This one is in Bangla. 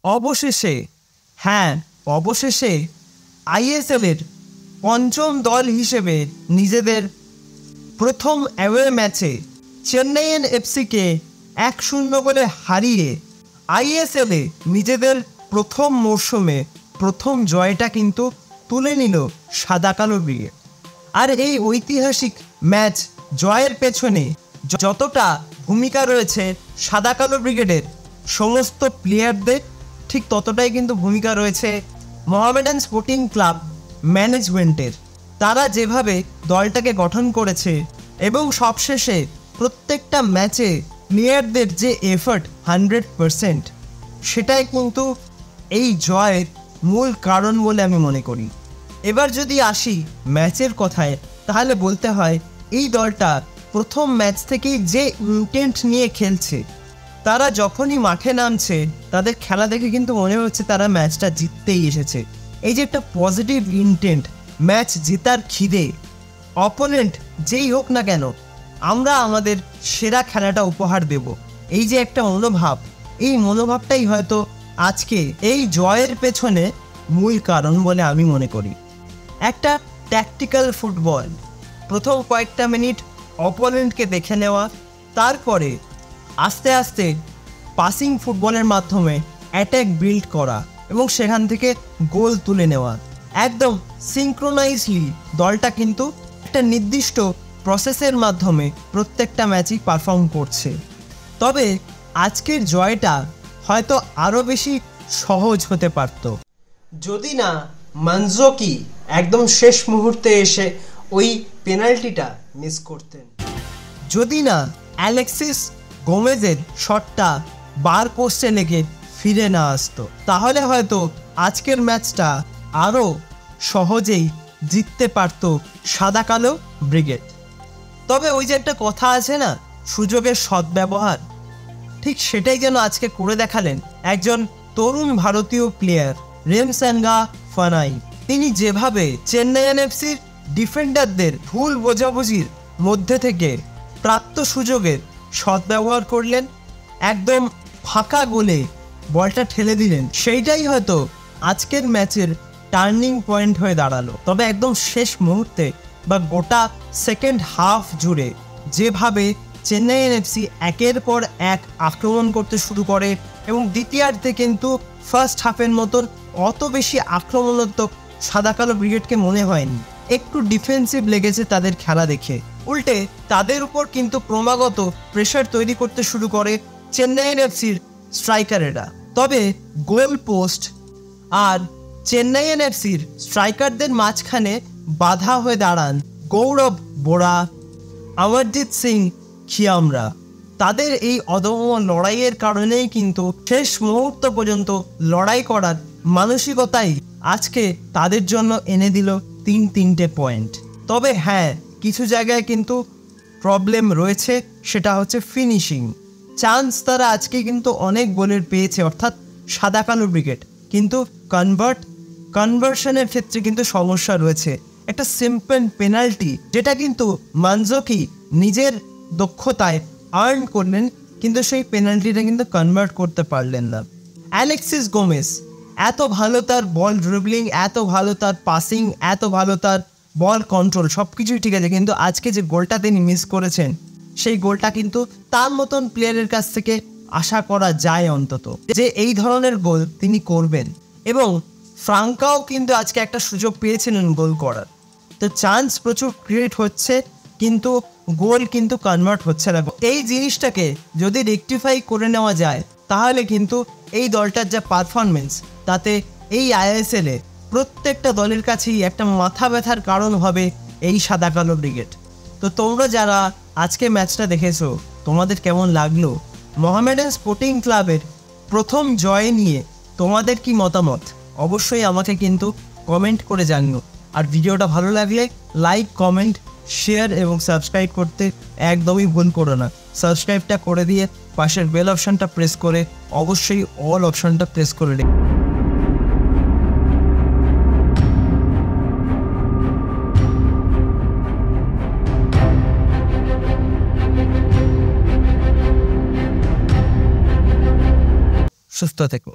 অবশেষে অবশেষে আইএসএলের পঞ্চম দল হিসেবে নিজেদের প্রথম অ্যাওয়ে ম্যাচে চেন্নাইয়েন এফসিকে 1-0 গোলে হারিয়ে আইএসএলে নিজেদের প্রথম মরশুমে প্রথম জয়টা কিন্তু তুলে নিল সাদা কালো ব্রিগেড। আর এই ঐতিহাসিক ম্যাচ জয়ের পেছনে যতটা ভূমিকা রয়েছে সাদা কালো ব্রিগেডের সমস্ত প্লেয়ারদের, ঠিক ততটাই কিন্তু ভূমিকা রয়েছে মোহামেডান স্পোর্টিং ক্লাব ম্যানেজমেন্টের। তারা যেভাবে দলটাকে গঠন করেছে এবং সবশেষে প্রত্যেকটা ম্যাচে প্লেয়ারদের যে এফর্ট 100%, সেটাই কিন্তু এই জয়ের মূল কারণ বলে আমি মনে করি। এবার যদি আসি ম্যাচের কথায়, তাহলে বলতে হয় এই দলটা প্রথম ম্যাচ থেকেই যে ইন্টেন্ট নিয়ে খেলছে, তারা যখনই মাঠে নামছে তাদের খেলা দেখে কিন্তু মনে হচ্ছে তারা ম্যাচটা জিততেই এসেছে। এই যে একটা পজিটিভ ইন্টেন্ট, ম্যাচ জেতার খিদে, অপোনেন্ট যেই হোক না কেন আমরা আমাদের সেরা খেলাটা উপহার দেব, এই যে একটা মনোভাব, এই মনোভাবটাই হয়তো আজকে এই জয়ের পেছনে মূল কারণ বলে আমি মনে করি। একটা ট্যাকটিক্যাল ফুটবল, প্রথম কয়েকটা মিনিট অপোনেন্টকে দেখে নেওয়া, তারপরে আস্তে আস্তে পাসিং ফুটবলের মাধ্যমে অ্যাটাক বিল্ড করা এবং সেখান থেকে গোল তুলে নেওয়া, একদম সিনক্রোনাইজলি দলটা কিন্তু একটা নির্দিষ্ট প্রসেসের মাধ্যমে প্রত্যেকটা ম্যাচই পারফর্ম করছে। তবে আজকের জয়টা হয়তো আরও বেশি সহজ হতে পারত যদি না মানজোকি একদম শেষ মুহূর্তে এসে ওই পেনাল্টিটা মিস করতেন, যদি না অ্যালেক্সিস গোমেজের শটটা বার পোস্টে লেগে ফিরে না আসতো, তাহলে হয়তো আজকের ম্যাচটা আরও সহজেই জিততে পারত সাদা কালো ব্রিগেড। তবে ওই যে একটা কথা আছে না, সুযোগের সদ্ব্যবহার, ঠিক সেটাই যেন আজকে করে দেখালেন একজন তরুণ ভারতীয় প্লেয়ার রেমসাঙ্গা ফানাই। তিনি যেভাবে চেন্নাইয়েন এফসির ডিফেন্ডারদের ভুল বোঝাবুঝির মধ্যে থেকে প্রাপ্ত সুযোগের সদ্ব্যবহার করলেন, একদম ফাঁকা গোলে বলটা ঠেলে দিলেন, সেইটাই হয়তো আজকের ম্যাচের টার্নিং পয়েন্ট হয়ে দাঁড়ালো। তবে একদম শেষ মুহূর্তে বা গোটা সেকেন্ড হাফ জুড়ে যেভাবে চেন্নাইয়েন এফসি একের পর এক আক্রমণ করতে শুরু করে এবং দ্বিতীয়ার্ধে কিন্তু ফার্স্ট হাফের মতন অত বেশি আক্রমণাত্মক সাদা কালো ব্রিগেডকে মনে হয়নি। একটু ডিফেন্সিভ লেগেছে তাদের খেলা দেখে, উল্টে তাদের উপর কিন্তু ক্রমাগত প্রেশার তৈরি করতে শুরু করে চেন্নাইয়েন এফসির স্ট্রাইকারেরা। তবে গোল পোস্ট আর চেন্নাইয়েন এফসির স্ট্রাইকারদের মাঝখানে বাধা হয়ে দাঁড়ান গৌরব বোরা, অমরজিৎ সিং খিয়ামরা। তাদের এই অদম্য লড়াইয়ের কারণেই কিন্তু শেষ মুহূর্ত পর্যন্ত লড়াই করার মানসিকতাই আজকে তাদের জন্য এনে দিল 3 পয়েন্ট। তবে কিছু জায়গায় কিন্তু প্রবলেম রয়েছে, সেটা হচ্ছে ফিনিশিং। চান্স তারা আজকে কিন্তু অনেক গোলের পেয়েছে, অর্থাৎ সাদা কালো ব্রিগেড, কিন্তু কনভার্সনের ক্ষেত্রে কিন্তু সমস্যা রয়েছে। একটা সিম্পল পেনাল্টি যেটা কিন্তু মানজোকি নিজের দক্ষতায় আর্ন করলেন, কিন্তু সেই পেনাল্টিটা কিন্তু কনভার্ট করতে পারলেন না। অ্যালেক্সিস গোমেজ এত ভালো তার বল ড্রিবলিং, এত ভালো তার পাসিং, এত ভালো তার বল কন্ট্রোল, সব কিছুই ঠিক আছে, কিন্তু আজকে যে গোলটা তিনি মিস করেছেন সেই গোলটা কিন্তু তার মতন প্লেয়ারের কাছ থেকে আশা করা যায় অন্তত যে এই ধরনের গোল তিনি করবেন। এবং ফ্রাঙ্কাও কিন্তু আজকে একটা সুযোগ পেয়েছিলেন গোল করার, তো চান্স প্রচুর ক্রিয়েট হচ্ছে কিন্তু গোল কিন্তু কনভার্ট হচ্ছে না। এই জিনিসটাকে যদি রেকটিফাই করে নেওয়া যায় তাহলে কিন্তু এই দলটার যা পারফরমেন্স, তাতে এই আইএসএলে প্রত্যেকটা দলের কাছেই একটা মাথা ব্যথার কারণ হবে এই সাদা কালো ব্রিগেড। তো তোমরা যারা আজকে ম্যাচটা দেখেছো, তোমাদের কেমন লাগলো? মোহামেডান স্পোর্টিং ক্লাবের প্রথম জয় নিয়ে তোমাদের কি মতামত অবশ্যই আমাকে কিন্তু কমেন্ট করে জানিও। আর ভিডিওটা ভালো লাগলে লাইক, কমেন্ট, শেয়ার এবং সাবস্ক্রাইব করতে একদমই ভুল করো না। সাবস্ক্রাইবটা করে দিয়ে পাশের বেল অপশানটা প্রেস করে অবশ্যই অল অপশানটা প্রেস করে রেখে সুস্থ থেকো।